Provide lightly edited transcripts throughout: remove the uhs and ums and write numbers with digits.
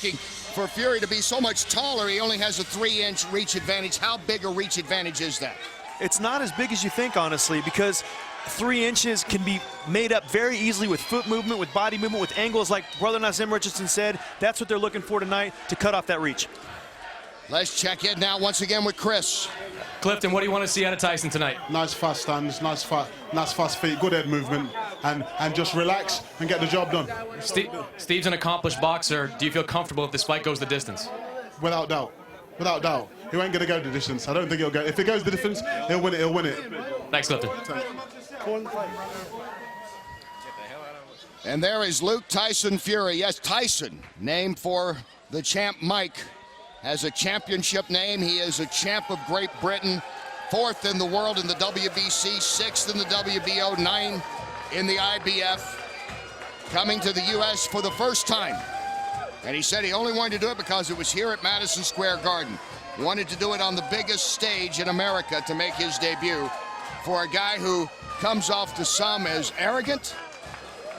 talking for Fury to be so much taller, he only has a 3-inch reach advantage. How big a reach advantage is that? It's not as big as you think, honestly, because 3 inches can be made up very easily with foot movement, with body movement, with angles, like Brother Nazim Richardson said. That's what they're looking for tonight, to cut off that reach. Let's check in now once again with Chris. Clifton, what do you want to see out of Tyson tonight? Nice fast stands, nice fast feet, good head movement, and just relax and get the job done. Steve's an accomplished boxer. Do you feel comfortable if this fight goes the distance? Without doubt. Without doubt. He ain't going to go the distance. I don't think he'll go. If it goes the distance, he'll win it. He'll win it. Thanks, Clifton. And there is Luke Tyson Fury. Yes, Tyson, named for the champ Mike, has a championship name. He is a champ of Great Britain, 4th in the world in the WBC, 6th in the WBO, 9 in the IBF, coming to the U.S. for the first time. And he said he only wanted to do it because it was here at Madison Square Garden. He wanted to do it on the biggest stage in America to make his debut for a guy who comes off to some as arrogant,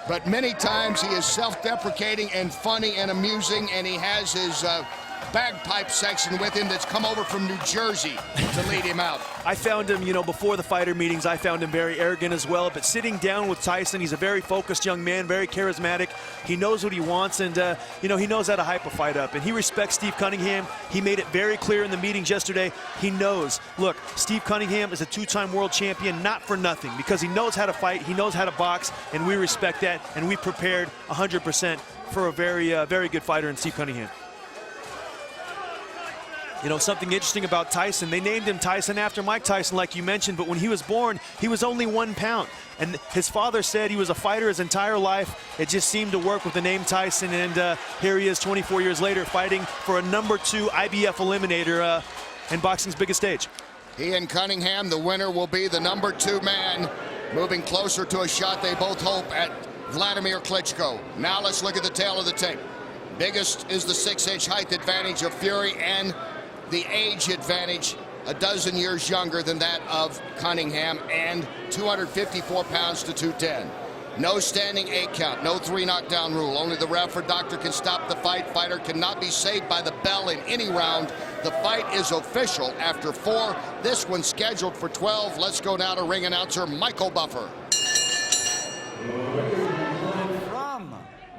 but many times he is self-deprecating and funny and amusing, and he has his bagpipe section with him that's come over from New Jersey to lead him out. I found him, you know, before the fighter meetings, I found him very arrogant as well. But sitting down with Tyson, he's a very focused young man, very charismatic. He knows what he wants, and, you know, he knows how to hype a fight up. And he respects Steve Cunningham. He made it very clear in the meetings yesterday. He knows, look, Steve Cunningham is a 2-time world champion, not for nothing, because he knows how to fight, he knows how to box, and we respect that. And we prepared 100% for a very good fighter in Steve Cunningham. You know, something interesting about Tyson, they named him Tyson after Mike Tyson, like you mentioned, but when he was born, he was only 1 pound. And his father said he was a fighter his entire life. It just seemed to work with the name Tyson, and here he is 24 years later fighting for a #2 IBF eliminator in boxing's biggest stage. He and Cunningham, the winner will be the #2 man, moving closer to a shot they both hope at Vladimir Klitschko. Now let's look at the tail of the tape. Biggest is the 6-inch height advantage of Fury, and the age advantage, a dozen years younger than that of Cunningham, and 254 pounds to 210. No standing 8 count, no 3 knockdown rule. Only the ref or doctor can stop the fight. Fighter cannot be saved by the bell in any round. The fight is official after 4. This one's scheduled for 12. Let's go now to ring announcer Michael Buffer. From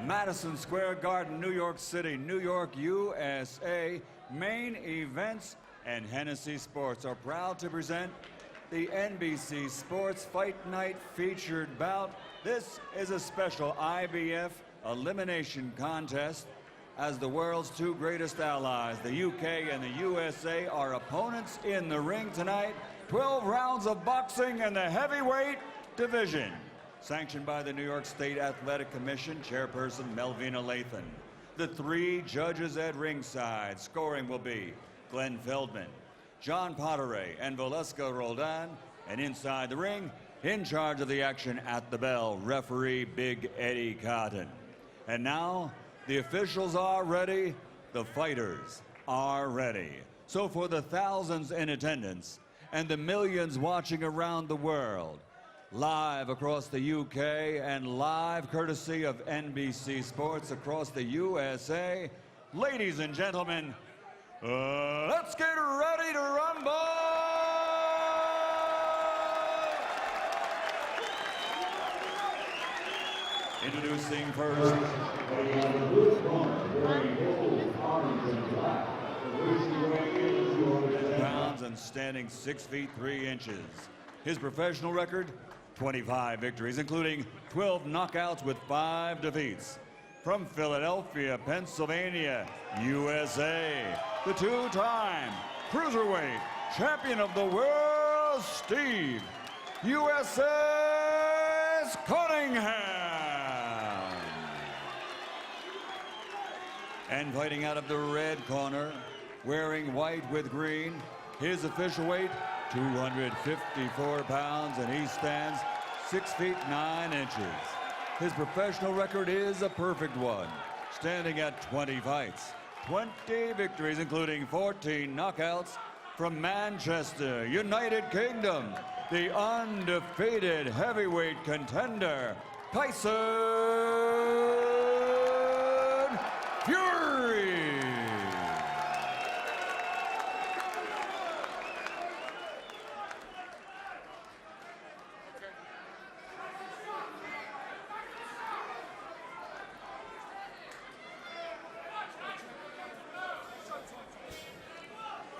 Madison Square Garden, New York City, New York, USA, Main Events and Hennessy Sports are proud to present the NBC Sports Fight Night featured bout. This is a special IBF elimination contest, as the world's 2 greatest allies, the UK and the USA, are opponents in the ring tonight. 12 rounds of boxing in the heavyweight division. Sanctioned by the New York State Athletic Commission, Chairperson Melvina Lathan. The 3 judges at ringside. Scoring will be Glenn Feldman, John Potteray, and Valeska Roldan. And inside the ring, in charge of the action at the bell, referee Big Eddie Cotton. And now, the officials are ready, the fighters are ready. So for the thousands in attendance and the millions watching around the world, live across the UK and live courtesy of NBC Sports across the USA, ladies and gentlemen, let's get ready to rumble! Introducing first, pounds and standing 6 feet 3 inches. His professional record, 25 victories, including 12 knockouts with 5 defeats. From Philadelphia, Pennsylvania, USA, the 2-time cruiserweight champion of the world, Steve USS Cunningham. And fighting out of the red corner, wearing white with green, his official weight, 254 pounds, and he stands 6 feet 9 inches. His professional record is a perfect one, standing at 20 fights, 20 victories, including 14 knockouts. From Manchester, United Kingdom, the undefeated heavyweight contender, Tyson Fury.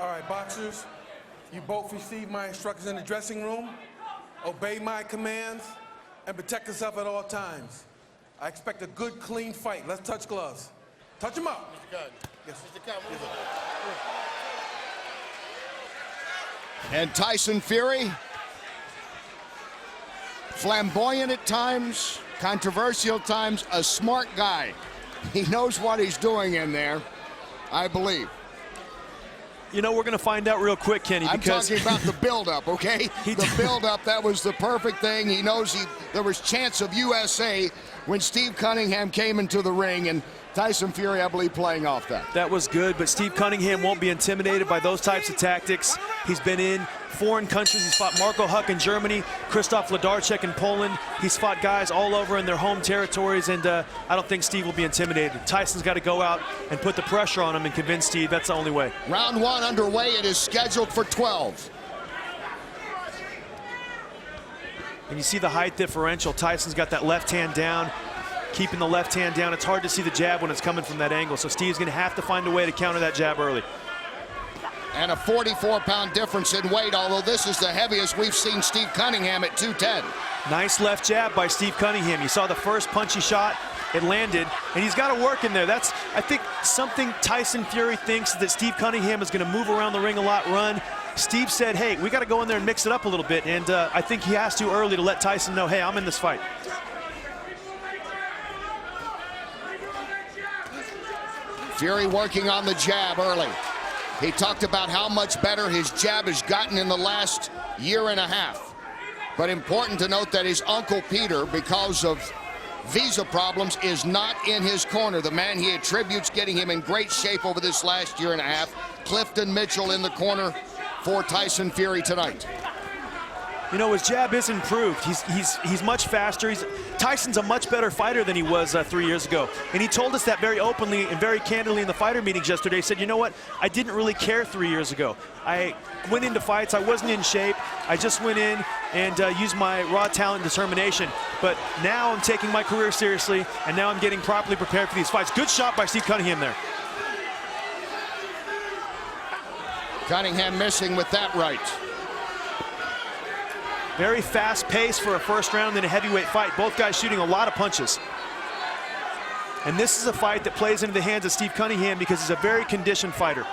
All right, boxers, you both received my instructions in the dressing room. Obey my commands and protect yourself at all times. I expect a good, clean fight. Let's touch gloves. Touch them up. Mr. Gunn. Yes. Mr. Gunn, Yes, sir. And Tyson Fury, flamboyant at times, controversial at times, a smart guy. He knows what he's doing in there, I believe. You know, we're going to find out real quick, Kenny, because I'm talking about the build-up, okay? The build-up, that was the perfect thing. He knows there was chance of USA when Steve Cunningham came into the ring, and Tyson Fury, I believe, playing off that. That was good, but Steve Cunningham won't be intimidated by those types of tactics. He's been in foreign countries. He's fought Marco Huck in Germany, Krzysztof Wlodarczyk in Poland. He's fought guys all over in their home territories, and I don't think Steve will be intimidated. Tyson's got to go out and put the pressure on him and convince Steve that's the only way. Round one underway. It is scheduled for 12. And you see the height differential. Tyson's got that left hand down, keeping the left hand down. It's hard to see the jab when it's coming from that angle, so Steve's going to have to find a way to counter that jab early. And a 44-pound difference in weight, although this is the heaviest we've seen Steve Cunningham at 210. Nice left jab by Steve Cunningham. You saw the first punchy shot, it landed, and he's got to work in there. That's, I think, something Tyson Fury thinks, that Steve Cunningham is going to move around the ring a lot, run. Steve said, hey, we got to go in there and mix it up a little bit, and I think he has to early to let Tyson know, hey, I'm in this fight. Fury working on the jab early. He talked about how much better his jab has gotten in the last year and a half. But important to note that his uncle Peter, because of visa problems, is not in his corner. The man he attributes getting him in great shape over this last year and a half, Clifton Mitchell, in the corner for Tyson Fury tonight. You know, his jab is improved. He's much faster. Tyson's a much better fighter than he was 3 years ago. And he told us that very openly and very candidly in the fighter meetings yesterday. He said, you know what, I didn't really care 3 years ago. I went into fights, I wasn't in shape. I just went in and used my raw talent and determination. But now I'm taking my career seriously, and now I'm getting properly prepared for these fights. Good shot by Steve Cunningham there. Cunningham missing with that right. Very fast pace for a first round in a heavyweight fight. Both guys shooting a lot of punches. And this is a fight that plays into the hands of Steve Cunningham because he's a very conditioned fighter.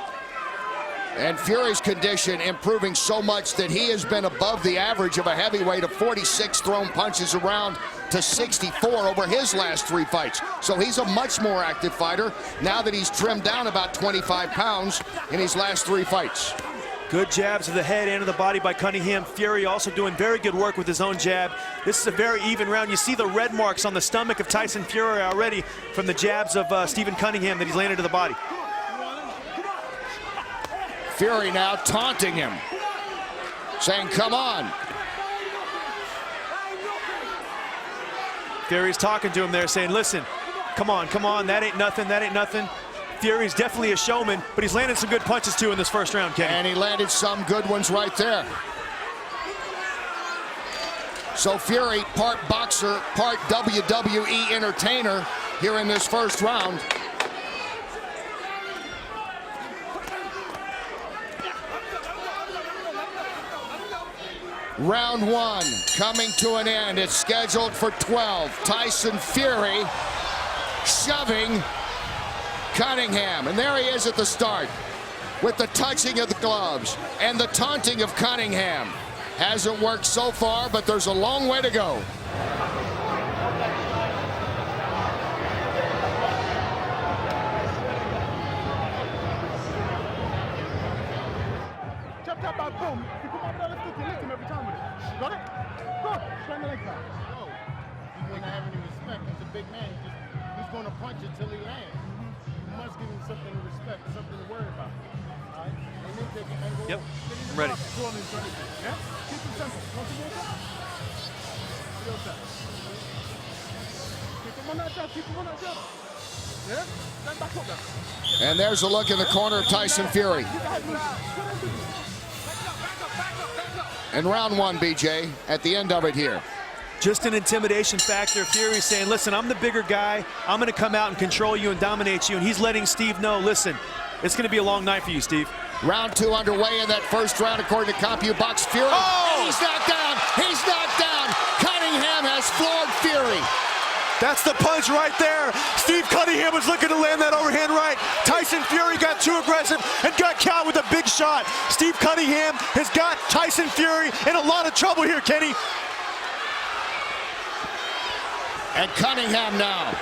And Fury's condition improving so much that he has been above the average of a heavyweight of 46 thrown punches around to 64 over his last 3 fights. So he's a much more active fighter now that he's trimmed down about 25 pounds in his last 3 fights. Good jabs to the head and to the body by Cunningham. Fury also doing very good work with his own jab. This is a very even round. You see the red marks on the stomach of Tyson Fury already from the jabs of Stephen Cunningham that he's landed to the body. Fury now taunting him, saying, come on. Fury's talking to him there, saying, listen, come on, that ain't nothing, that ain't nothing. Fury's definitely a showman, but he's landed some good punches too in this first round, Kenny. And he landed some good ones right there. So Fury, part boxer, part WWE entertainer here in this first round. Round 1 coming to an end. It's scheduled for 12. Tyson Fury shoving Cunningham, and there he is at the start with the touching of the gloves and the taunting of Cunningham. Hasn't worked so far, but there's a long way to go. Chop, chop, bam, boom. You come up there, let's lift him every time with it. Got it? Go, straighten the legs out. Yo, he wouldn't have any respect. He's a big man. He's going to punch it till he lands. You must give him something to respect, something to worry about. All right? And then take an angle. Yep, I'm ready. Yeah? Keep it simple. Comfortable? Real tight. Keep him on that jump. Keep him on that jump. Yeah? Stand back up there. And there's a look in the corner of Tyson Fury. And round 1, BJ, at the end of it here. Just an intimidation factor. Fury saying, listen, I'm the bigger guy. I'm going to come out and control you and dominate you. And he's letting Steve know, listen, it's going to be a long night for you, Steve. Round 2 underway in that first round, according to CompuBox. Fury, and he's knocked down. He's knocked down. Cunningham has floored Fury. That's the punch right there. Steve Cunningham was looking to land that overhand right. Tyson Fury got too aggressive and got caught with a big shot. Steve Cunningham has got Tyson Fury in a lot of trouble here, Kenny. And Cunningham now,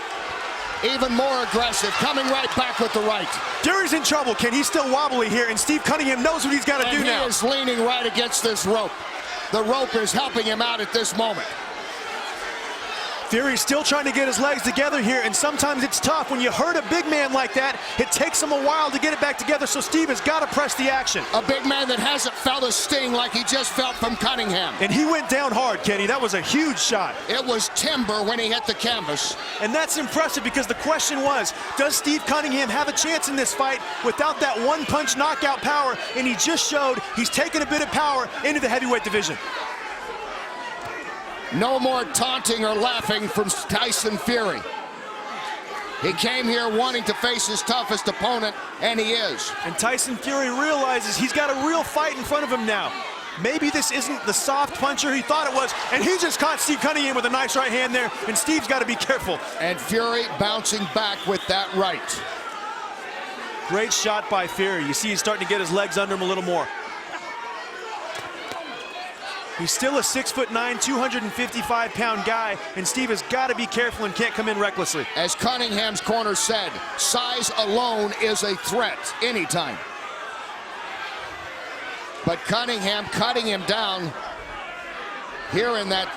even more aggressive, coming right back with the right. Fury's in trouble, Ken. He's still wobbly here, and Steve Cunningham knows what he's got to do now. He is leaning right against this rope. The rope is helping him out at this moment. Fury's still trying to get his legs together here, and sometimes it's tough. When you hurt a big man like that, it takes him a while to get it back together, so Steve has got to press the action. A big man that hasn't felt a sting like he just felt from Cunningham. And he went down hard, Kenny. That was a huge shot. It was timber when he hit the canvas. And that's impressive because the question was, does Steve Cunningham have a chance in this fight without that one-punch knockout power? And he just showed he's taken a bit of power into the heavyweight division. No more taunting or laughing from Tyson Fury. He came here wanting to face his toughest opponent, and he is. And Tyson Fury realizes he's got a real fight in front of him now. Maybe this isn't the soft puncher he thought it was, and he just caught Steve Cunningham with a nice right hand there, and Steve's got to be careful. And Fury bouncing back with that right. Great shot by Fury. You see he's starting to get his legs under him a little more. He's still a 6'9", 255-pound guy, and Steve has got to be careful and can't come in recklessly. As Cunningham's corner said, size alone is a threat anytime. But Cunningham cutting him down here in that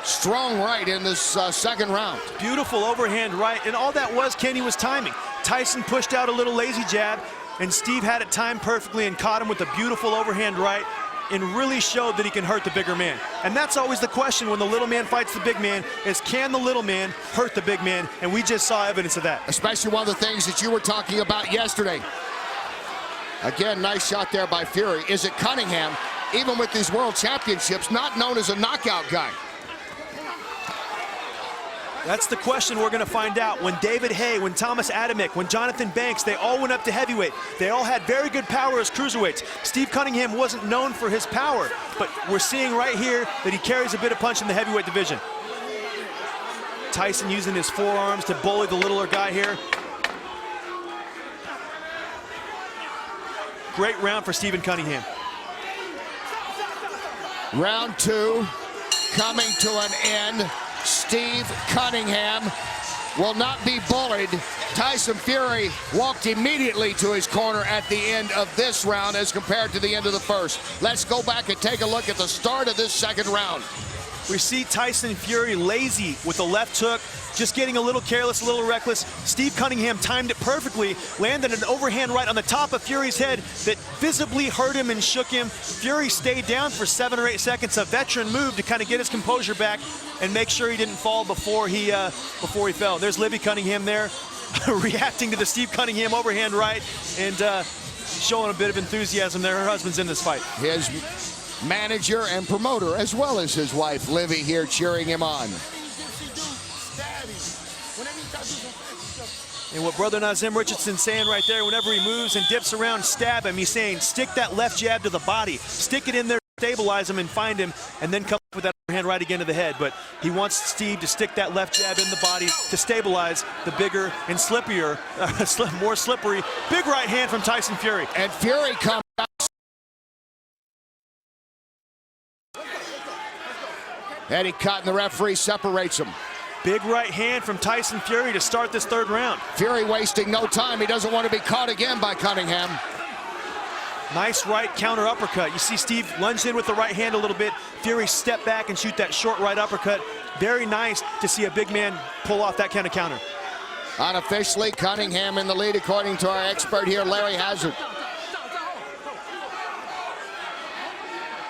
strong right in this second round. Beautiful overhand right, and all that was, Kenny, was timing. Tyson pushed out a little lazy jab, and Steve had it timed perfectly and caught him with a beautiful overhand right, and really showed that he can hurt the bigger man. And that's always the question when the little man fights the big man, is can the little man hurt the big man? And we just saw evidence of that. Especially one of the things that you were talking about yesterday. Again, nice shot there by Fury. Is it Cunningham, even with these world championships, not known as a knockout guy? That's the question we're going to find out. When David Haye, when Thomas Adamek, when Jonathan Banks, they all went up to heavyweight. They all had very good power as cruiserweights. Steve Cunningham wasn't known for his power, but we're seeing right here that he carries a bit of punch in the heavyweight division. Tyson using his forearms to bully the littler guy here. Great round for Stephen Cunningham. Round 2 coming to an end. Steve Cunningham will not be bullied. Tyson Fury walked immediately to his corner at the end of this round as compared to the end of the first. Let's go back and take a look at the start of this second round. We see Tyson Fury lazy with the left hook, just getting a little careless, a little reckless. Steve Cunningham timed it perfectly, landed an overhand right on the top of Fury's head that visibly hurt him and shook him. Fury stayed down for 7 or 8 seconds, a veteran move to kind of get his composure back and make sure he didn't fall before he fell. There's Libby Cunningham there, reacting to the Steve Cunningham overhand right and showing a bit of enthusiasm there. Her husband's in this fight. His manager and promoter, as well as his wife, Livy, here cheering him on. And what brother Nazim Richardson's saying right there, whenever he moves and dips around, stab him, he's saying, stick that left jab to the body. Stick it in there, stabilize him and find him, and then come up with that overhand right again to the head. But he wants Steve to stick that left jab in the body to stabilize the bigger and slippier, more slippery, big right hand from Tyson Fury. And Fury comes out. Eddie Cotton, the referee, separates him. Big right hand from Tyson Fury to start this third round. Fury wasting no time. He doesn't want to be caught again by Cunningham. Nice right counter uppercut. You see Steve lunged in with the right hand a little bit. Fury step back and shoot that short right uppercut. Very nice to see a big man pull off that kind of counter. Unofficially, Cunningham in the lead, according to our expert here, Larry Hazard.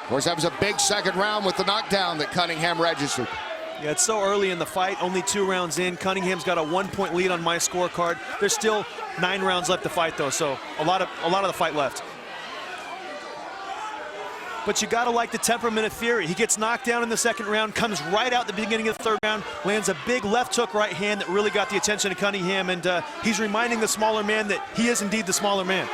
Of course, that was a big second round with the knockdown that Cunningham registered. Yeah, it's so early in the fight, only 2 rounds in. Cunningham's got a 1-point lead on my scorecard. There's still 9 rounds left to fight, though, so a lot of the fight left. But you gotta like the temperament of Fury. He gets knocked down in the second round, comes right out the beginning of the third round, lands a big left hook right hand that really got the attention of Cunningham, and he's reminding the smaller man that he is indeed the smaller man.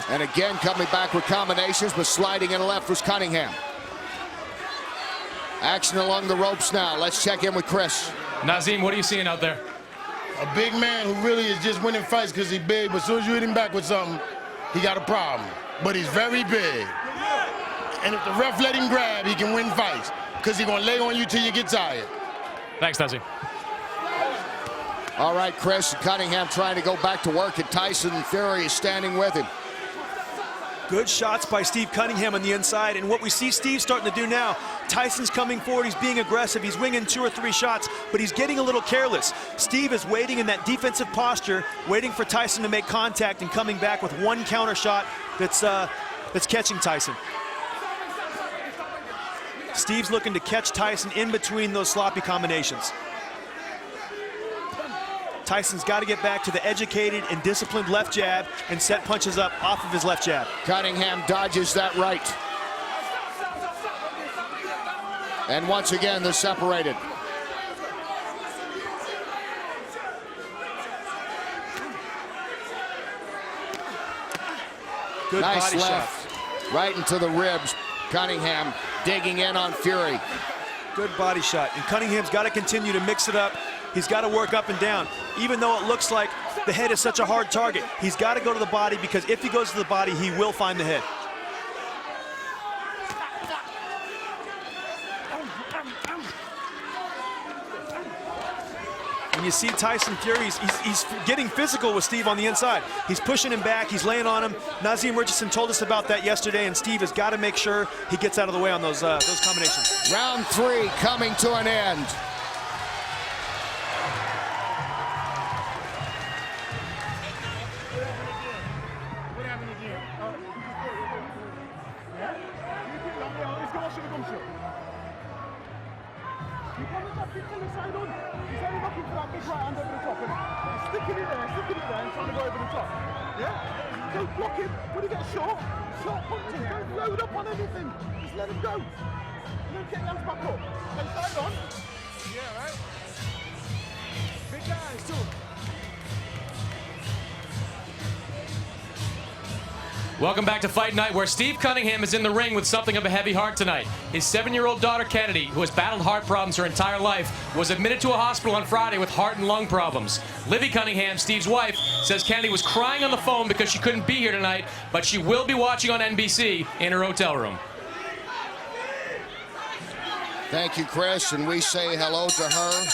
And again, coming back with combinations, but sliding in left was Cunningham. Action along the ropes now. Let's check in with Chris. Nazim, what are you seeing out there? A big man who really is just winning fights because he's big, but as soon as you hit him back with something, he got a problem. But he's very big. And if the ref let him grab, he can win fights because he's going to lay on you till you get tired. Thanks, Nazim. All right, Chris. Cunningham trying to go back to work, and Tyson Fury is standing with him. Good shots by Steve Cunningham on the inside, and what we see Steve starting to do now, Tyson's coming forward, he's being aggressive, he's winging 2 or 3 shots, but he's getting a little careless. Steve is waiting in that defensive posture, waiting for Tyson to make contact and coming back with 1 counter shot that's catching Tyson. Steve's looking to catch Tyson in between those sloppy combinations. Tyson's got to get back to the educated and disciplined left jab and set punches up off of his left jab. Cunningham dodges that right. And once again, they're separated. Good nice body left, shot. right into the ribs. Cunningham digging in on Fury. Good body shot, and Cunningham's got to continue to mix it up. He's got to work up and down. Even though it looks like the head is such a hard target, he's got to go to the body, because if he goes to the body, he will find the head. And you see Tyson Fury, he's getting physical with Steve on the inside. He's pushing him back, he's laying on him. Nazim Richardson told us about that yesterday, and Steve has got to make sure he gets out of the way on those combinations. Round 3 coming to an end. Don't block him when he gets short. Short punches. Don't load up on anything. Just let him go. Don't get your hands back up. Stay side on. Yeah, right? Big guys, too. Welcome back to Fight Night, where Steve Cunningham is in the ring with something of a heavy heart tonight. His 7-year-old daughter, Kennedy, who has battled heart problems her entire life, was admitted to a hospital on Friday with heart and lung problems. Livy Cunningham, Steve's wife, says Kennedy was crying on the phone because she couldn't be here tonight, but she will be watching on NBC in her hotel room. Thank you, Chris, and we say hello to her.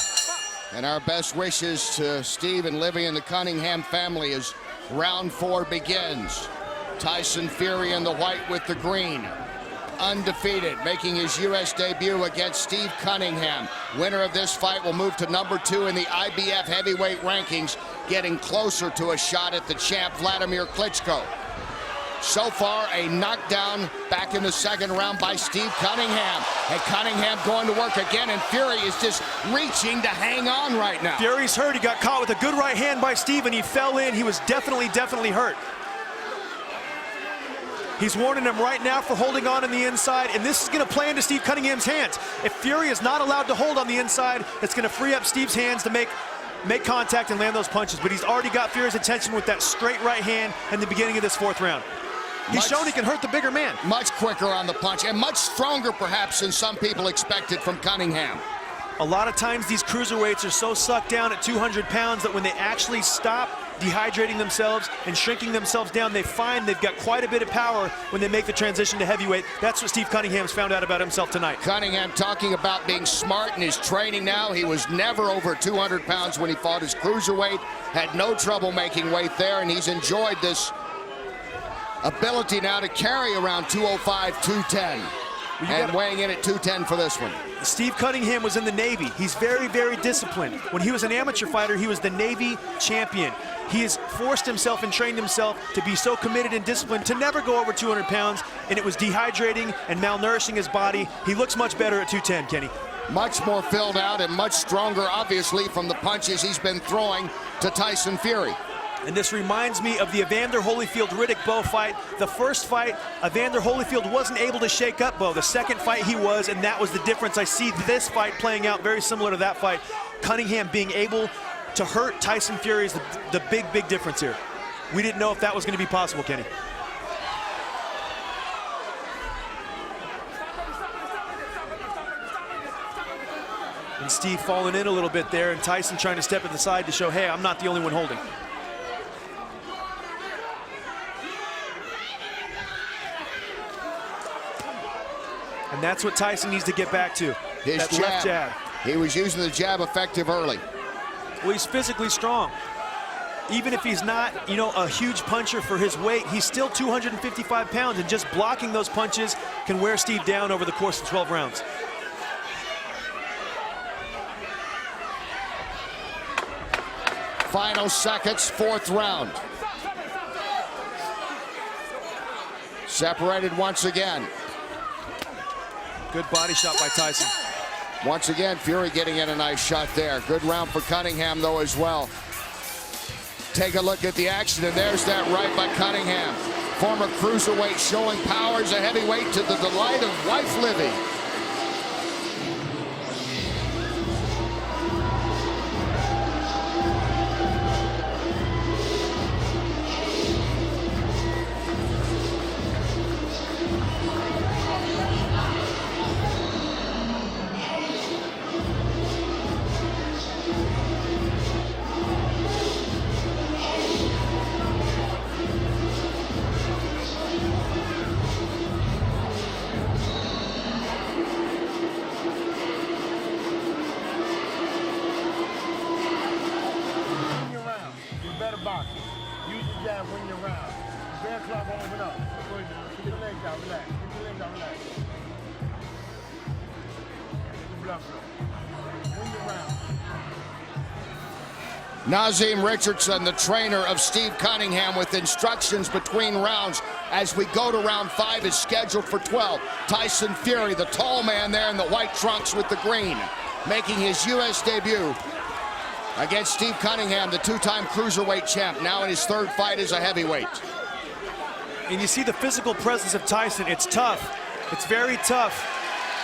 And our best wishes to Steve and Livy and the Cunningham family as round 4 begins. Tyson Fury in the white with the green. Undefeated, making his U.S. debut against Steve Cunningham. Winner of this fight will move to number 2 in the IBF heavyweight rankings, getting closer to a shot at the champ, Vladimir Klitschko. So far, a knockdown back in the 2nd round by Steve Cunningham. And Cunningham going to work again, and Fury is just reaching to hang on right now. Fury's hurt. He got caught with a good right hand by Steve, and he fell in. He was definitely hurt. He's warning him right now for holding on the inside, and this is going to play into Steve Cunningham's hands. If Fury is not allowed to hold on the inside, it's going to free up Steve's hands to make contact and land those punches. But he's already got Fury's attention with that straight right hand in the beginning of this 4th round. He's shown he can hurt the bigger man. Much quicker on the punch, and much stronger perhaps than some people expected from Cunningham. A lot of times these cruiserweights are so sucked down at 200 pounds that when they actually stop dehydrating themselves and shrinking themselves down, they find they've got quite a bit of power when they make the transition to heavyweight. That's what Steve Cunningham's found out about himself tonight. Cunningham talking about being smart in his training now. He was never over 200 pounds when he fought his cruiserweight, had no trouble making weight there, and he's enjoyed this ability now to carry around 205, 210. And weighing in at 210 for this one. Steve Cunningham was in the Navy. He's very disciplined. When he was an amateur fighter, he was the Navy champion. He has forced himself and trained himself to be so committed and disciplined to never go over 200 pounds, and it was dehydrating and malnourishing his body. He looks much better at 210, Kenny. Much more filled out and much stronger, obviously, from the punches he's been throwing to Tyson Fury. And this reminds me of the Evander Holyfield-Riddick Bowe fight. The first fight, Evander Holyfield wasn't able to shake up Bowe. The second fight he was, and that was the difference. I see this fight playing out very similar to that fight. Cunningham being able to hurt Tyson Fury is the big difference here. We didn't know if that was going to be possible, Kenny. And Steve falling in a little bit there, and Tyson trying to step to the side to show, hey, I'm not the only one holding. And that's what Tyson needs to get back to, His that jab. left jab. He was using the jab effective early. Well, he's physically strong. Even if he's not, you know, a huge puncher for his weight, he's still 255 pounds, and just blocking those punches can wear Steve down over the course of 12 rounds. Final seconds, fourth round. Separated once again. Good body shot by Tyson. Once again, Fury getting in a nice shot there. Good round for Cunningham, though, as well. Take a look at the action, and there's that right by Cunningham. Former cruiserweight showing power as a heavyweight to the delight of wife Livy. Nazim Richardson, the trainer of Steve Cunningham, with instructions between rounds as we go to round 5, is scheduled for 12. Tyson Fury, the tall man there in the white trunks with the green, making his U.S. debut against Steve Cunningham, the two-time cruiserweight champ, now in his third fight as a heavyweight. And you see the physical presence of Tyson. It's tough. It's very tough.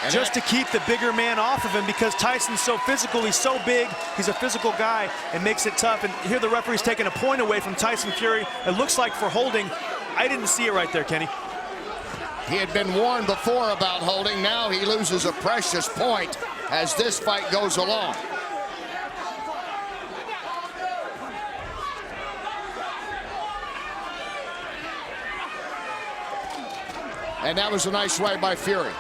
And just to keep the bigger man off of him, because Tyson's so physical, he's so big, he's a physical guy, and makes it tough. And here the referee's taking a point away from Tyson Fury. It looks like for holding. I didn't see it right there, Kenny. He had been warned before about holding. Now he loses a precious point as this fight goes along. And that was a nice right by Fury.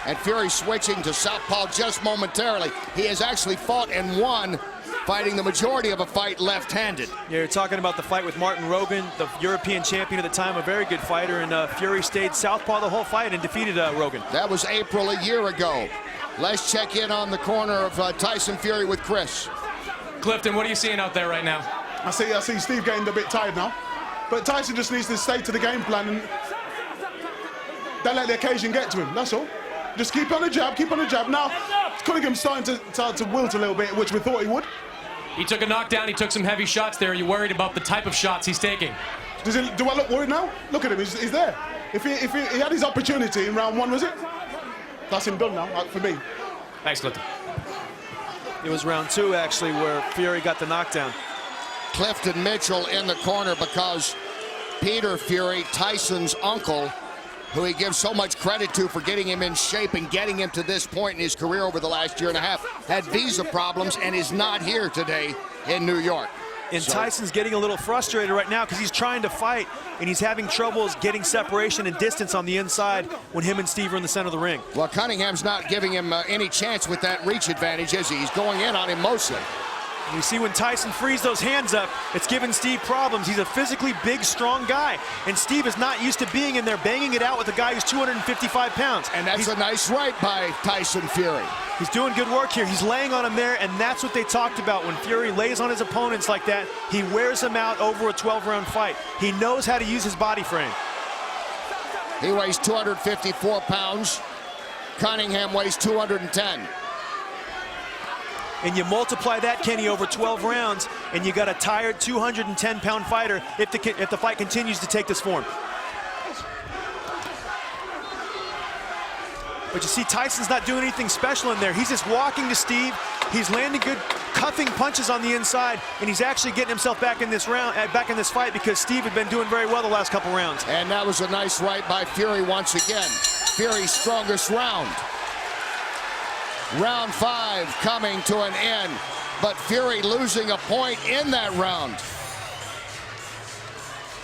And Fury switching to southpaw just momentarily. He has actually fought and won, fighting the majority of a fight left-handed. Yeah, you're talking about the fight with Martin Rogan, the European champion at the time, a very good fighter, and Fury stayed southpaw the whole fight and defeated Rogan. That was April a year ago. Let's check in on the corner of Tyson Fury with Chris. Clifton, what are you seeing out there right now? I see Steve getting a bit tired now. But Tyson just needs to stay to the game plan and don't let the occasion get to him, that's all. Just keep on the jab, keep on the jab. Now, Cunningham's starting to wilt a little bit, which we thought he would. He took a knockdown, he took some heavy shots there. Are you worried about the type of shots he's taking? Do I look worried now? Look at him, he's there. If he had his opportunity in round 1, was it? That's him done now, for me. Thanks, Clifton. It was round 2, actually, where Fury got the knockdown. Clifton Mitchell in the corner because Peter Fury, Tyson's uncle, who he gives so much credit to for getting him in shape and getting him to this point in his career over the last year and a half, had visa problems and is not here today in New York. And Tyson's getting a little frustrated right now because he's trying to fight and he's having troubles getting separation and distance on the inside when him and Steve are in the center of the ring. Well, Cunningham's not giving him any chance with that reach advantage, is he? He's going in on him mostly. You see when Tyson frees those hands up, it's giving Steve problems. He's a physically big, strong guy. And Steve is not used to being in there banging it out with a guy who's 255 pounds. And that's a nice right by Tyson Fury. He's doing good work here. He's laying on him there, and that's what they talked about. When Fury lays on his opponents like that, he wears them out over a 12-round fight. He knows how to use his body frame. He weighs 254 pounds. Cunningham weighs 210. And you multiply that, Kenny, over 12 rounds, and you got a tired 210-pound fighter if the fight continues to take this form. But you see, Tyson's not doing anything special in there. He's just walking to Steve. He's landing good cuffing punches on the inside, and he's actually getting himself back in this fight because Steve had been doing very well the last couple rounds. And that was a nice right by Fury once again. Fury's strongest round. Round 5 coming to an end, but Fury losing a point in that round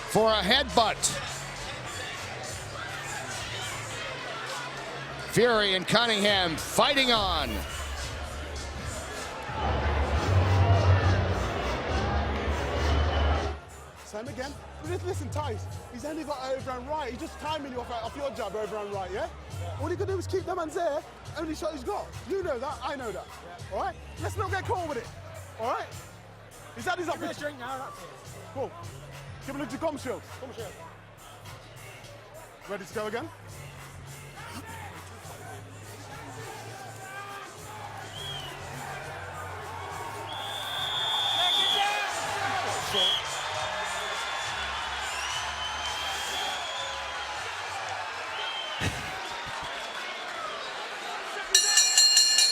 for a headbutt. Fury and Cunningham fighting on. Same again. Listen, Tice, he's only got over and right. He's just timing you off your jab over and right, yeah? All he can do is keep them hands there. Only shot he's got. You know that, I know that. All right? Let's not get caught with it. All right? He's had his opportunity. Drink now, that's it. Cool. Give him to Gum Shield. Ready to go again?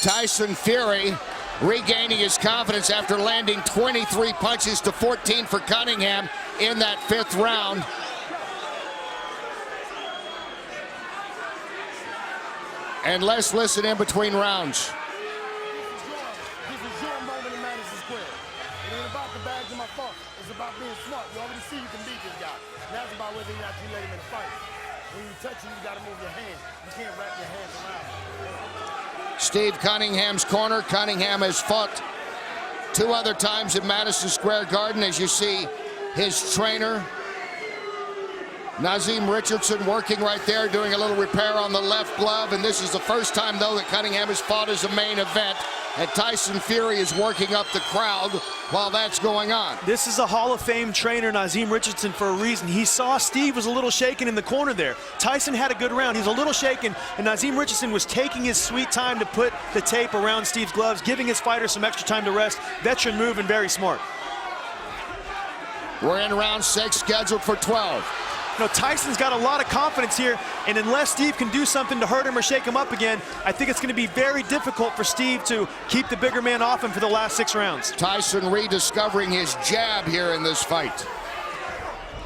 Tyson Fury regaining his confidence after landing 23 punches to 14 for Cunningham in that 5th round. And let's listen in between rounds. This is your moment in Madison Square. It ain't about the badge of my fault. It's about being smart. You already see you can beat this guy. Now it's about whether or not you let him in the fight. When you touch him, you got to move your hand. You can't wrap your hands around him. Steve Cunningham's corner. Cunningham has fought 2 other times at Madison Square Garden. As you see, his trainer, Nazim Richardson, working right there, doing a little repair on the left glove. And this is the first time, though, that Cunningham has fought as a main event. And Tyson Fury is working up the crowd while that's going on. This is a Hall of Fame trainer, Nazim Richardson, for a reason. He saw Steve was a little shaken in the corner there. Tyson had a good round. He's a little shaken, and Nazim Richardson was taking his sweet time to put the tape around Steve's gloves, giving his fighter some extra time to rest. Veteran move and very smart. We're in round 6, scheduled for 12. You know, Tyson's got a lot of confidence here, and unless Steve can do something to hurt him or shake him up again, I think it's going to be very difficult for Steve to keep the bigger man off him for the last 6 rounds. Tyson rediscovering his jab here in this fight.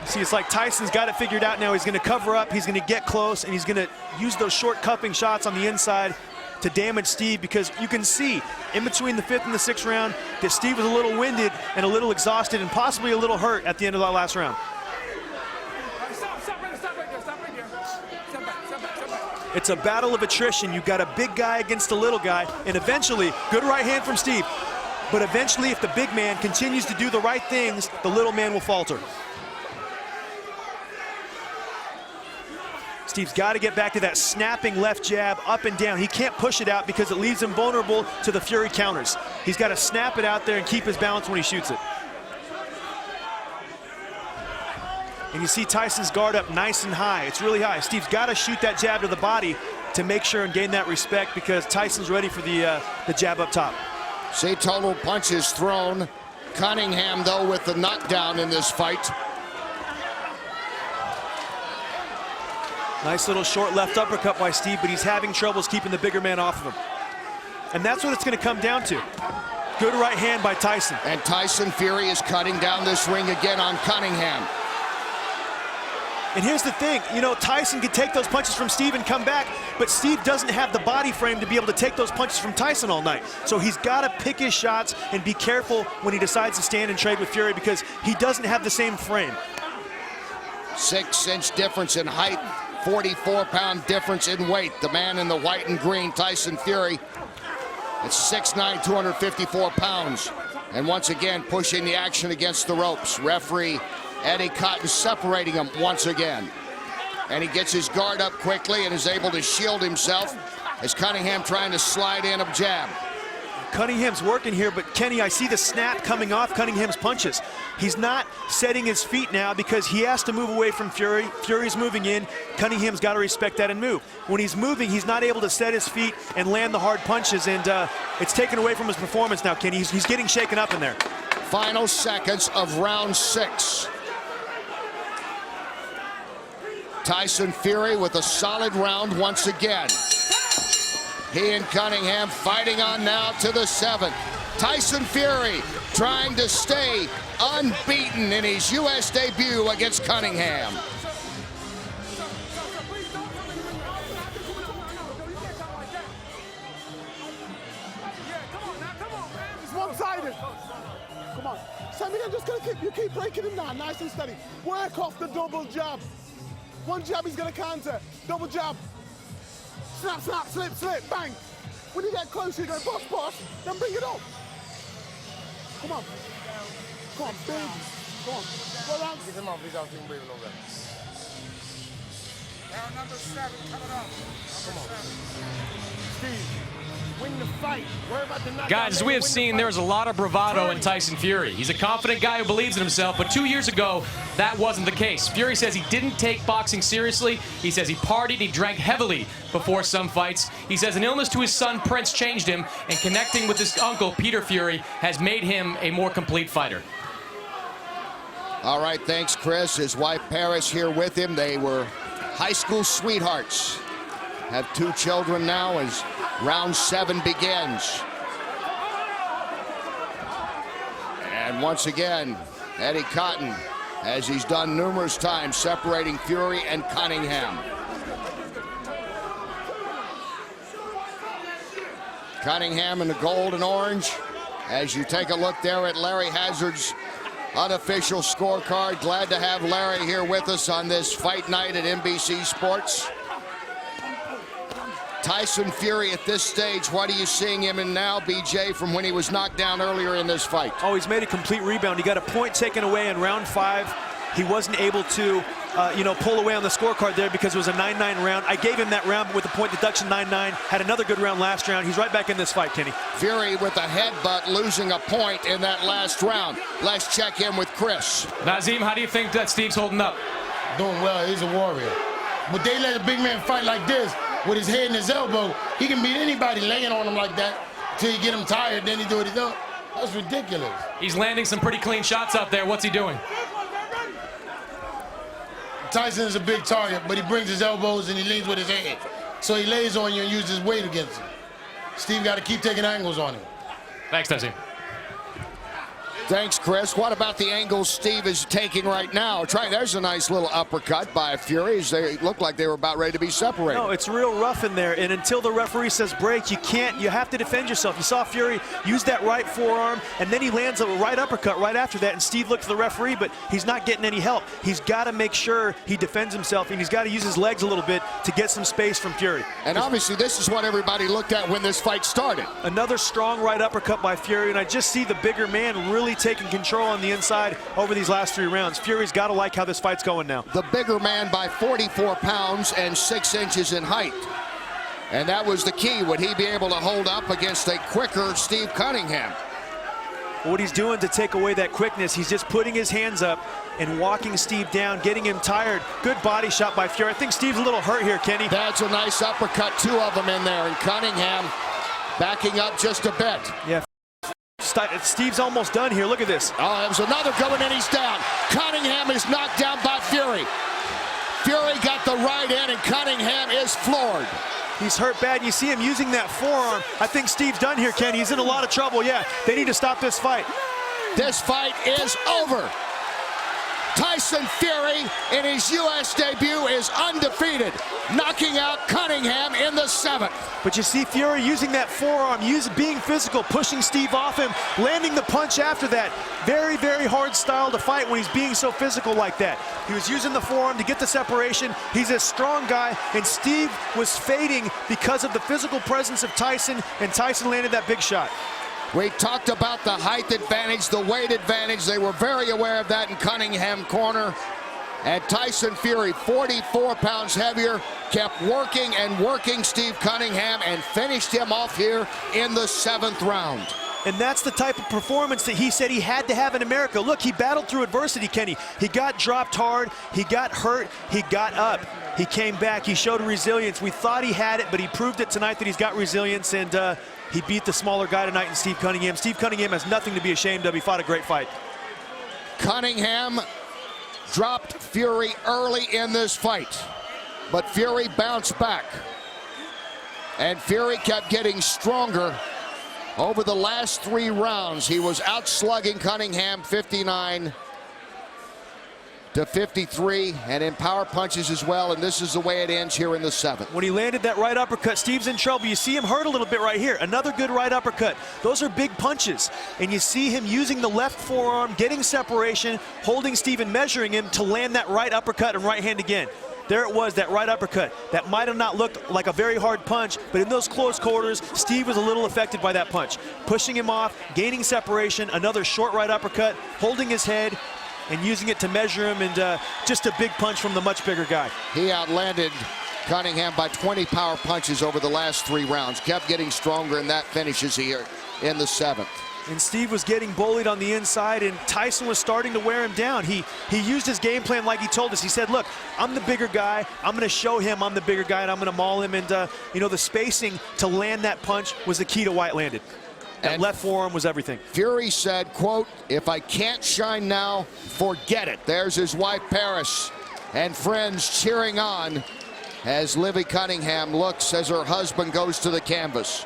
See, it's like Tyson's got it figured out now. He's going to cover up, he's going to get close, and he's going to use those short cupping shots on the inside to damage Steve, because you can see in between the 5th and the 6th round that Steve was a little winded and a little exhausted and possibly a little hurt at the end of that last round. It's a battle of attrition. You've got a big guy against a little guy, and eventually, good right hand from Steve, but eventually if the big man continues to do the right things, the little man will falter. Steve's got to get back to that snapping left jab up and down. He can't push it out because it leaves him vulnerable to the Fury counters. He's got to snap it out there and keep his balance when he shoots it. And you see Tyson's guard up nice and high. It's really high. Steve's got to shoot that jab to the body to make sure and gain that respect, because Tyson's ready for the jab up top. See total punches thrown. Cunningham, though, with the knockdown in this fight. Nice little short left uppercut by Steve, but he's having troubles keeping the bigger man off of him. And that's what it's going to come down to. Good right hand by Tyson. And Tyson Fury is cutting down this ring again on Cunningham. And here's the thing, you know, Tyson can take those punches from Steve and come back, but Steve doesn't have the body frame to be able to take those punches from Tyson all night. So he's got to pick his shots and be careful when he decides to stand and trade with Fury, because he doesn't have the same frame. 6-inch difference in height, 44-pound difference in weight. The man in the white and green, Tyson Fury, at 6'9", 254 pounds. And once again, pushing the action against the ropes. Referee Eddie Cotton separating him once again. And he gets his guard up quickly and is able to shield himself as Cunningham trying to slide in a jab. Cunningham's working here, but Kenny, I see the snap coming off Cunningham's punches. He's not setting his feet now because he has to move away from Fury. Fury's moving in. Cunningham's got to respect that and move. When he's moving, he's not able to set his feet and land the hard punches, and it's taken away from his performance now, Kenny. He's getting shaken up in there. Final seconds of round 6. Tyson Fury with a solid round once again. He and Cunningham fighting on now to the 7th. Tyson Fury trying to stay unbeaten in his U.S. debut against Cunningham. it. Come on. Sammy, I'm just going to keep breaking him now. Nice and steady. Work off the double jab. One jab, he's going to counter. Double jab. Snap, snap, slip, slip, bang. When you get closer, you go boss, boss, then bring it up. Come on. Come on, big. Come on. Go around. Get him off. He's out. Breathing over there. Round number 7 coming up. Come on. Steve, win the fight. Worry about the knockout. Guys, as we have seen, there's a lot of bravado in Tyson Fury. He's a confident guy who believes in himself, but 2 years ago, that wasn't the case. Fury says he didn't take boxing seriously. He says he partied, he drank heavily before some fights. He says an illness to his son, Prince, changed him, and connecting with his uncle, Peter Fury, has made him a more complete fighter. All right, thanks, Chris. His wife, Paris, here with him. They were high school sweethearts. Have 2 children now as round 7 begins. And once again, Eddie Cotton, as he's done numerous times, separating Fury and Cunningham. Cunningham in the gold and orange. As you take a look there at Larry Hazard's unofficial scorecard. Glad to have Larry here with us on this fight night at NBC Sports. Tyson Fury at this stage, what are you seeing him in now, BJ, from when he was knocked down earlier in this fight? Oh, he's made a complete rebound. He got a point taken away in round 5. He wasn't able to, pull away on the scorecard there because it was a 9-9 round. I gave him that round with the point deduction 9-9. Had another good round last round. He's right back in this fight, Kenny. Fury with a headbutt, losing a point in that last round. Let's check in with Chris. Nazim, how do you think that Steve's holding up? Doing well. He's a warrior. But they let a big man fight like this with his head and his elbow. He can beat anybody laying on him like that till you get him tired. Then he do what he does. That's ridiculous. He's landing some pretty clean shots out there. What's he doing? Tyson is a big target, but he brings his elbows and he leans with his head. So he lays on you and uses his weight against him. Steve got to keep taking angles on him. Thanks, Nazim. Thanks, Chris. What about the angles Steve is taking right now? There's a nice little uppercut by Fury. They looked like they were about ready to be separated. No, it's real rough in there, and until the referee says break, you have to defend yourself. You saw Fury use that right forearm, and then he lands a right uppercut right after that, and Steve looked to the referee, but he's not getting any help. He's got to make sure he defends himself, and he's got to use his legs a little bit to get some space from Fury. And obviously this is what everybody looked at when this fight started. Another strong right uppercut by Fury, and I just see the bigger man really taking control on the inside over these last 3 rounds. Fury's got to like how this fight's going now. The bigger man by 44 pounds and 6 inches in height. And that was the key. Would he be able to hold up against a quicker Steve Cunningham? What he's doing to take away that quickness, he's just putting his hands up and walking Steve down, getting him tired. Good body shot by Fury. I think Steve's a little hurt here, Kenny. That's a nice uppercut, 2 of them in there, and Cunningham backing up just a bit. Yeah. Steve's almost done here. Look at this. Oh, there's another going, and he's down. Cunningham is knocked down by Fury. Fury got the right in, and Cunningham is floored. He's hurt bad. You see him using that forearm. I think Steve's done here, Ken. He's in a lot of trouble. Yeah, they need to stop this fight. This fight is over. Tyson Fury in his U.S. debut is undefeated, knocking out Cunningham in the 7th. But you see Fury using that forearm, being physical, pushing Steve off him, landing the punch after that. Very, very hard style to fight when he's being so physical like that. He was using the forearm to get the separation. He's a strong guy, and Steve was fading because of the physical presence of Tyson, and Tyson landed that big shot. We talked about the height advantage, the weight advantage. They were very aware of that in Cunningham corner. And Tyson Fury, 44 pounds heavier, kept working and working Steve Cunningham and finished him off here in the 7th round. And that's the type of performance that he said he had to have in America. Look, he battled through adversity, Kenny. He got dropped hard, he got hurt, he got up. He came back, he showed resilience. We thought he had it, but he proved it tonight that he's got resilience, and he beat the smaller guy tonight in Steve Cunningham. Steve Cunningham has nothing to be ashamed of. He fought a great fight. Cunningham dropped Fury early in this fight, but Fury bounced back. And Fury kept getting stronger over the last 3 rounds. He was outslugging Cunningham 59-49. to 53, and in power punches as well, and this is the way it ends here in the 7th. When he landed that right uppercut, Steve's in trouble. You see him hurt a little bit right here. Another good right uppercut. Those are big punches, and you see him using the left forearm, getting separation, holding Steve and measuring him to land that right uppercut and right hand again. There it was, that right uppercut. That might have not looked like a very hard punch, but in those close quarters, Steve was a little affected by that punch. Pushing him off, gaining separation, another short right uppercut, holding his head, and using it to measure him, and just a big punch from the much bigger guy. He outlanded Cunningham by 20 power punches over the last 3 rounds. Kept getting stronger, and that finishes here in the 7th. And Steve was getting bullied on the inside, and Tyson was starting to wear him down. He used his game plan like he told us. He said, look, I'm the bigger guy. I'm going to show him I'm the bigger guy, and I'm going to maul him. And, you know, the spacing to land that punch was the key to why it landed. That and left forearm was everything. Fury said, quote, if I can't shine now, forget it. There's his wife, Paris, and friends cheering on as V Cunningham looks as her husband goes to the canvas.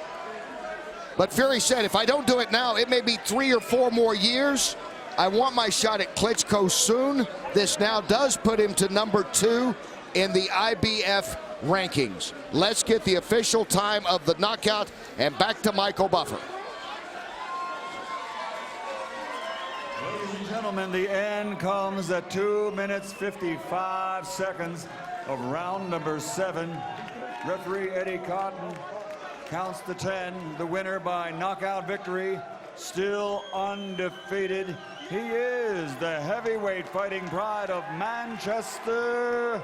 But Fury said, if I don't do it now, it may be 3 or 4 more years. I want my shot at Klitschko soon. This now does put him to number 2 in the IBF rankings. Let's get the official time of the knockout, and back to Michael Buffer. Ladies and gentlemen, the end comes at 2 minutes 55 seconds of round number 7. Referee Eddie Cotton counts the 10. The winner by knockout victory, still undefeated. He is the heavyweight fighting pride of Manchester,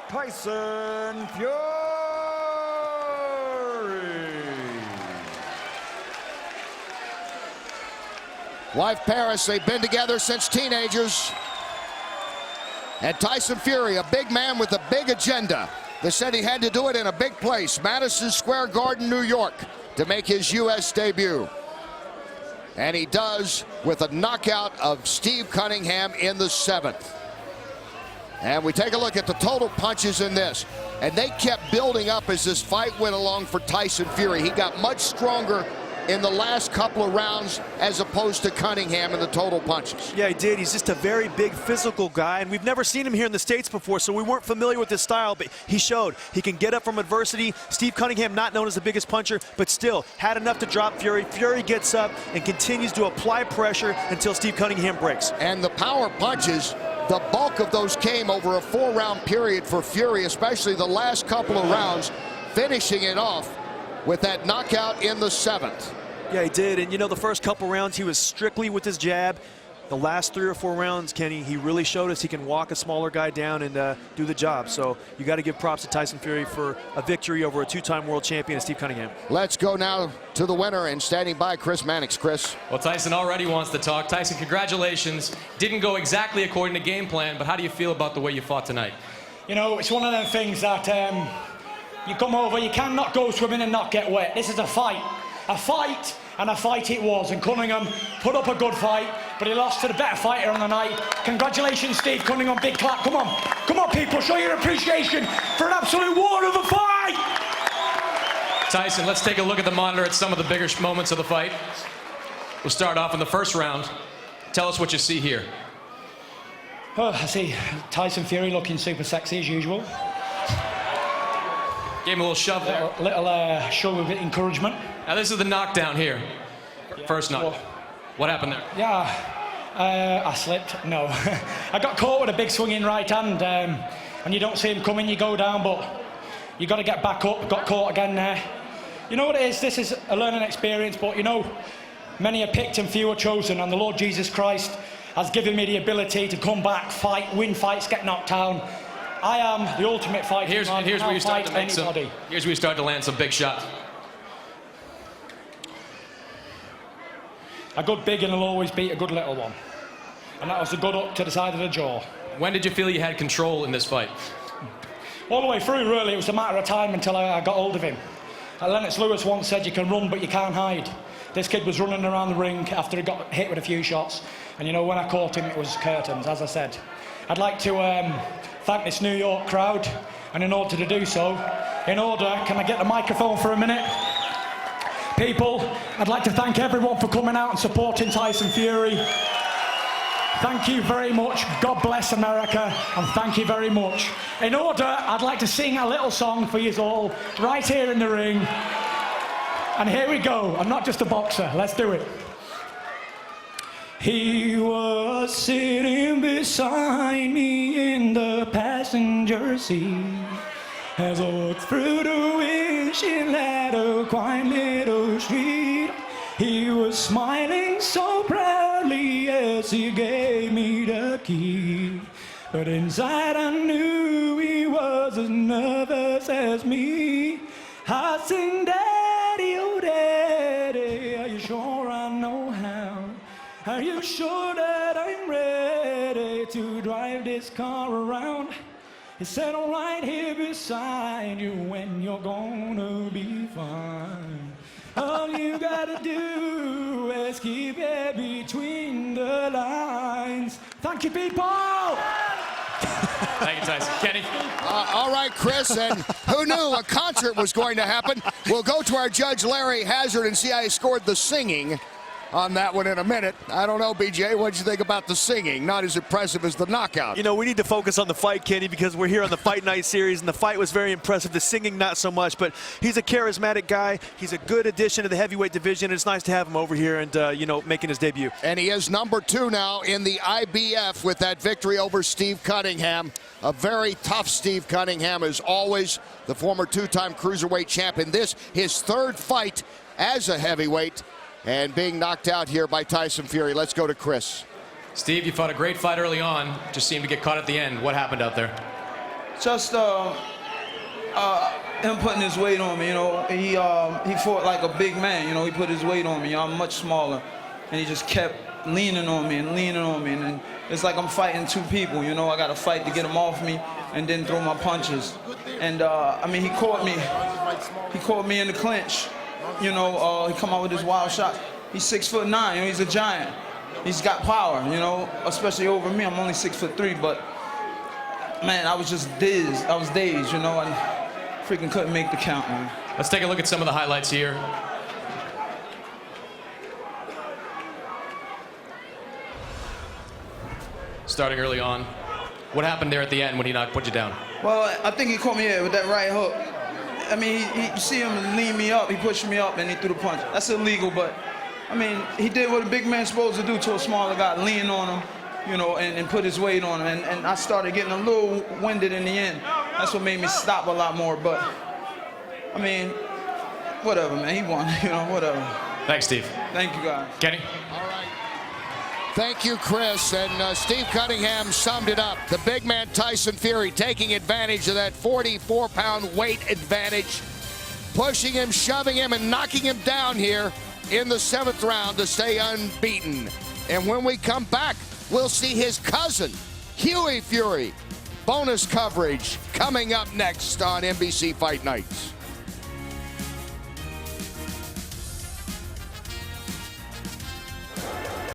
Tyson Fury. Wife Paris, they've been together since teenagers. And Tyson Fury, a big man with a big agenda. They said he had to do it in a big place, Madison Square Garden, New York, to make his U.S. debut. And he does with a knockout of Steve Cunningham in the 7th. And we take a look at the total punches in this. And they kept building up as this fight went along for Tyson Fury. He got much stronger in the last couple of rounds as opposed to Cunningham in the total punches. Yeah, he did. He's just a very big physical guy, and we've never seen him here in the States before, so we weren't familiar with his style, but he showed he can get up from adversity. Steve Cunningham, not known as the biggest puncher, but still had enough to drop Fury. Fury gets up and continues to apply pressure until Steve Cunningham breaks. And the power punches, the bulk of those came over a 4-round period for Fury, especially the last couple of rounds, finishing it off with that knockout in the 7th. Yeah, he did. And, you know, the first couple rounds, he was strictly with his jab. The last 3 or 4 rounds, Kenny, he really showed us he can walk a smaller guy down and do the job. So you got to give props to Tyson Fury for a victory over a 2-time world champion, Steve Cunningham. Let's go now to the winner, and standing by, Chris Mannix. Chris. Well, Tyson already wants to talk. Tyson, congratulations. Didn't go exactly according to game plan, but how do you feel about the way you fought tonight? You know, it's one of them things that you come over, you cannot go swimming and not get wet. This is a fight. A fight, and a fight it was. And Cunningham put up a good fight, but he lost to the better fighter on the night. Congratulations, Steve Cunningham. Big clap. Come on. Come on, people. Show your appreciation for an absolute war of a fight. Tyson, let's take a look at the monitor at some of the bigger moments of the fight. We'll start off in the first round. Tell us what you see here. Oh, I see Tyson Fury looking super sexy as usual. Gave him a little shove there. Little show of encouragement. Now this is the knockdown here. First knock. What happened there? Yeah, I slipped. No. I got caught with a big swinging right hand, and you don't see him coming, you go down, but you got to get back up. Got caught again there. You know what it is? This is a learning experience, but you know, many are picked and few are chosen, and the Lord Jesus Christ has given me the ability to come back, fight, win fights, get knocked down. I am the ultimate fighter. Here's where you start to make here's where you start to land some big shots. A good big one will always beat a good little one. And that was a good up to the side of the jaw. When did you feel you had control in this fight? All the way through, really. It was a matter of time until I got hold of him. Lennox Lewis once said, you can run, but you can't hide. This kid was running around the ring after he got hit with a few shots. And, you know, when I caught him, it was curtains, as I said. I'd like to thank this New York crowd. And in order to do so, can I get the microphone for a minute? People, I'd like to thank everyone for coming out and supporting Tyson Fury. Thank you very much. God bless America, and thank you very much. In order, I'd like to sing a little song for you all right here in the ring. And here we go. I'm not just a boxer. Let's do it. He was sitting beside me in the passenger seat as I walked through the windshield at a quiet little street. He was smiling so proudly as he gave me the key. But inside I knew he was as nervous as me. I sing, Daddy, oh Daddy, are you sure I know how? Are you sure that I'm ready to drive this car around? He said, I'm right here beside you when you're gonna be fine. All you gotta do is keep it between the lines. Thank you, people. Thank you, Tyson. Kenny? All right, Chris, and who knew a concert was going to happen? We'll go to our judge, Larry Hazard, and see how he scored the singing on that one in a minute. I don't know, BJ, what did you think about the singing? Not as impressive as the knockout. You know, we need to focus on the fight, Kenny, because we're here on the Fight Night series, and the fight was very impressive. The singing, not so much, but he's a charismatic guy. He's a good addition to the heavyweight division, and it's nice to have him over here and, you know, making his debut. And he is #2 now in the IBF with that victory over Steve Cunningham. A very tough Steve Cunningham, as always, the former two-time cruiserweight champion. This, his third fight as a heavyweight, and being knocked out here by Tyson Fury. Let's go to Chris. Steve, you fought a great fight early on. Just seemed to get caught at the end. What happened out there? Just him putting his weight on me, you know. He fought like a big man, you know. He put his weight on me. I'm much smaller, and he just kept leaning on me, and then it's like I'm fighting two people, you know. I got to fight to get him off me, and then throw my punches. And I mean, he caught me in the clinch. You know, he come out with his wild shot. He's 6'9", you know, he's a giant. He's got power, you know, especially over me. I'm only 6'3", but man, I was just dazed. I was dazed, you know, and freaking couldn't make the count, man. Let's take a look at some of the highlights here. Starting early on. What happened there at the end when he put you down? Well, I think he caught me with that right hook. I mean, you see him lean me up, he pushed me up, and he threw the punch. That's illegal, but, I mean, he did what a big man's supposed to do to a smaller guy, lean on him, you know, and put his weight on him. And I started getting a little winded in the end. That's what made me stop a lot more, but, I mean, whatever, man, he won, you know, whatever. Thanks, Steve. Thank you, guys. Kenny? All right. Thank you, Chris. And Steve Cunningham summed it up. The big man Tyson Fury taking advantage of that 44-pound weight advantage, pushing him, shoving him, and knocking him down here in the 7th round to stay unbeaten. And when we come back, we'll see his cousin, Hughie Fury. Bonus coverage coming up next on NBC Fight Nights.